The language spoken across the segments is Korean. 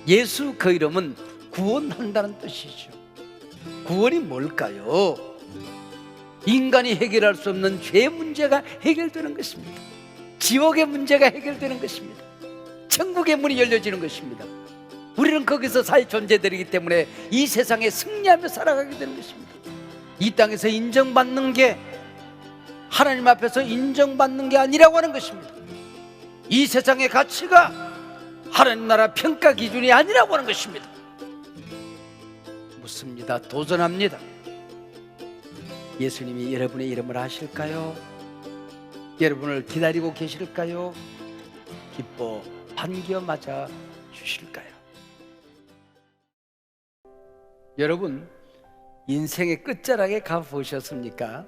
예수 그 이름은 구원한다는 뜻이죠. 구원이 뭘까요? 인간이 해결할 수 없는 죄 문제가 해결되는 것입니다. 지옥의 문제가 해결되는 것입니다. 천국의 문이 열려지는 것입니다. 우리는 거기서 살 존재들이기 때문에 이 세상에 승리하며 살아가게 되는 것입니다. 이 땅에서 인정받는 게 하나님 앞에서 인정받는 게 아니라고 하는 것입니다. 이 세상의 가치가 하나님 나라 평가 기준이 아니라고 하는 것입니다. 묻습니다. 도전합니다. 예수님이 여러분의 이름을 아실까요? 여러분을 기다리고 계실까요? 기뻐 반겨 맞아 주실까요? 여러분, 인생의 끝자락에 가보셨습니까?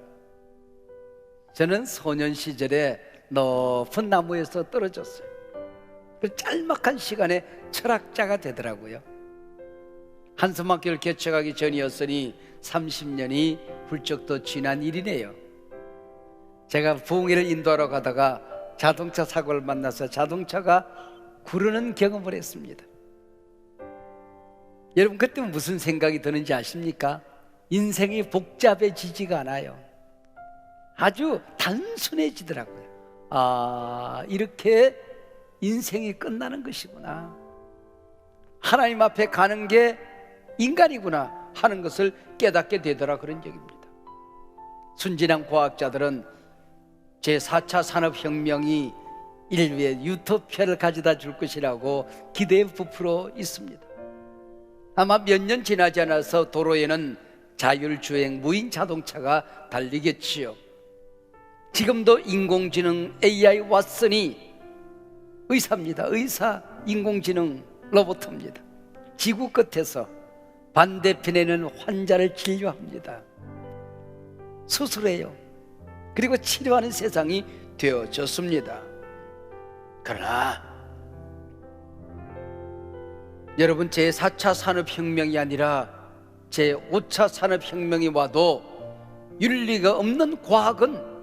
저는 소년 시절에 높은 나무에서 떨어졌어요. 그 짤막한 시간에 철학자가 되더라고요. 한숨학교를 개척하기 전이었으니 30년이 훌쩍 더 지난 일이네요. 제가 부흥회를 인도하러 가다가 자동차 사고를 만나서 자동차가 구르는 경험을 했습니다. 여러분, 그때 무슨 생각이 드는지 아십니까? 인생이 복잡해지지가 않아요. 아주 단순해지더라고요. 아, 이렇게 인생이 끝나는 것이구나, 하나님 앞에 가는 게 인간이구나 하는 것을 깨닫게 되더라, 그런 적입니다. 순진한 과학자들은 제4차 산업혁명이 인류의 유토피아를 가져다 줄 것이라고 기대에 부풀어 있습니다. 아마 몇 년 지나지 않아서 도로에는 자율주행 무인 자동차가 달리겠지요. 지금도 인공지능 AI 왓슨이 의사입니다. 의사 인공지능 로봇입니다. 지구 끝에서 반대편에는 환자를 진료합니다. 수술해요. 그리고 치료하는 세상이 되어졌습니다. 그러나 여러분, 제4차 산업혁명이 아니라 제5차 산업혁명이 와도 윤리가 없는 과학은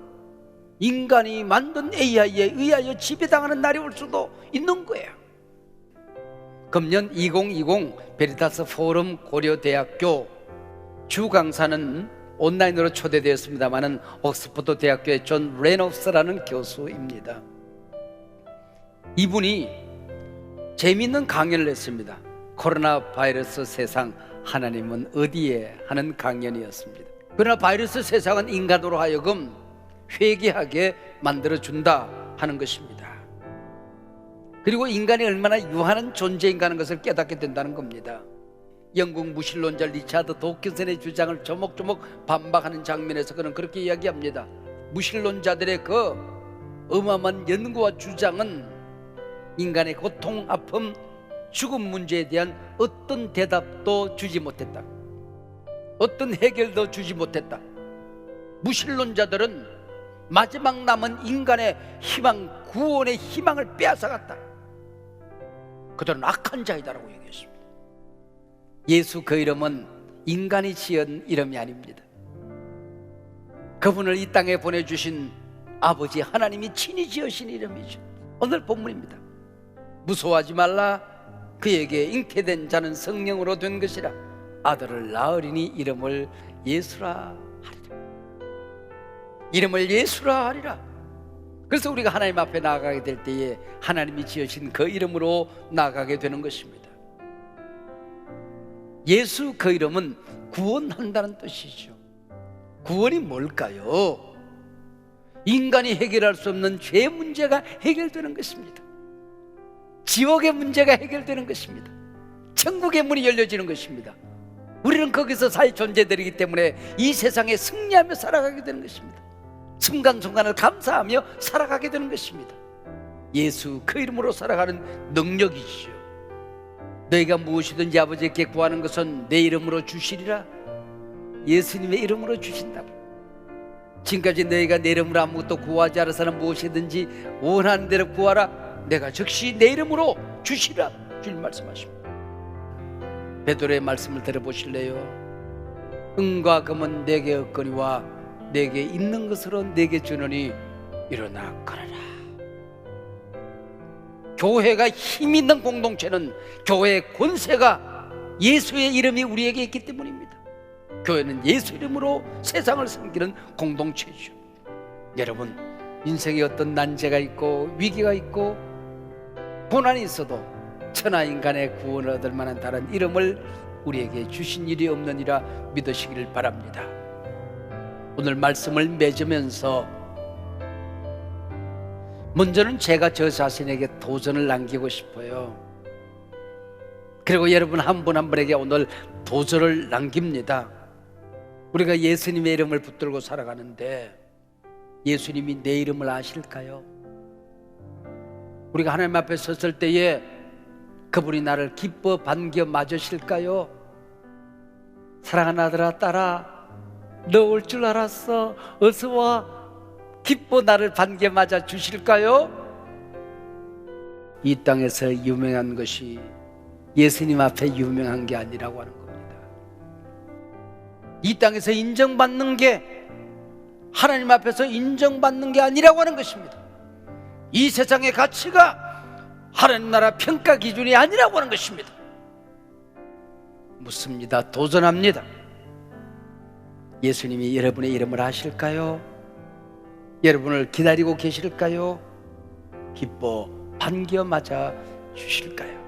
인간이 만든 AI에 의하여 지배당하는 날이 올 수도 있는 거예요. 금년 2020 베리타스 포럼 고려대학교 주강사는 온라인으로 초대되었습니다마는 옥스퍼드 대학교의 존 레노스라는 교수입니다. 이분이 재미있는 강연을 했습니다. 코로나 바이러스 세상 하나님은 어디에? 하는 강연이었습니다. 그러나 바이러스 세상은 인간으로 하여금 회개하게 만들어준다 하는 것입니다. 그리고 인간이 얼마나 유한한 존재인가 하는 것을 깨닫게 된다는 겁니다. 영국 무신론자 리차드 도킨슨의 주장을 조목조목 반박하는 장면에서 그는 그렇게 이야기합니다. 무신론자들의 그 어마어마한 연구와 주장은 인간의 고통, 아픔, 죽음 문제에 대한 어떤 대답도 주지 못했다, 어떤 해결도 주지 못했다. 무신론자들은 마지막 남은 인간의 희망, 구원의 희망을 빼앗아갔다. 그들은 악한 자이다라고 얘기했습니다. 예수 그 이름은 인간이 지은 이름이 아닙니다. 그분을 이 땅에 보내주신 아버지 하나님이 친히 지으신 이름이죠. 오늘 본문입니다. 무서워하지 말라, 그에게 잉태된 자는 성령으로 된 것이라. 아들을 낳으리니 이름을 예수라 하리라. 이름을 예수라 하리라. 그래서 우리가 하나님 앞에 나아가게 될 때에 하나님이 지으신 그 이름으로 나아가게 되는 것입니다. 예수 그 이름은 구원한다는 뜻이죠. 구원이 뭘까요? 인간이 해결할 수 없는 죄 문제가 해결되는 것입니다. 지옥의 문제가 해결되는 것입니다. 천국의 문이 열려지는 것입니다. 우리는 거기서 살 존재들이기 때문에 이 세상에 승리하며 살아가게 되는 것입니다. 순간순간을 감사하며 살아가게 되는 것입니다. 예수 그 이름으로 살아가는 능력이지요. 너희가 무엇이든지 아버지께 구하는 것은 내 이름으로 주시리라. 예수님의 이름으로 주신다고. 지금까지 너희가 내 이름으로 아무것도 구하지 않아서는 무엇이든지 원하는 대로 구하라. 내가 즉시 내 이름으로 주시라. 주님 말씀하십니다. 베드로의 말씀을 들어보실래요? 은과 금은 내게 없거니와 내게 있는 것으로 내게 주노니 일어나 걸어라. 교회가 힘 있는 공동체는 교회의 권세가 예수의 이름이 우리에게 있기 때문입니다. 교회는 예수 이름으로 세상을 섬기는 공동체죠. 여러분, 인생에 어떤 난제가 있고 위기가 있고 고난이 있어도 천하인간의 구원을 얻을 만한 다른 이름을 우리에게 주신 일이 없느니라 믿으시기를 바랍니다. 오늘 말씀을 맺으면서 먼저는 제가 저 자신에게 도전을 남기고 싶어요. 그리고 여러분 한 분 한 분에게 오늘 도전을 남깁니다. 우리가 예수님의 이름을 붙들고 살아가는데 예수님이 내 이름을 아실까요? 우리가 하나님 앞에 섰을 때에 그분이 나를 기뻐 반겨 맞으실까요? 사랑하는 아들아, 딸아, 너 올 줄 알았어, 어서 와, 기뻐 나를 반겨 맞아 주실까요? 이 땅에서 유명한 것이 예수님 앞에 유명한 게 아니라고 하는 겁니다. 이 땅에서 인정받는 게 하나님 앞에서 인정받는 게 아니라고 하는 것입니다. 이 세상의 가치가 하나님 나라 평가 기준이 아니라고 하는 것입니다. 묻습니다. 도전합니다. 예수님이 여러분의 이름을 아실까요? 여러분을 기다리고 계실까요? 기뻐 반겨 맞아 주실까요?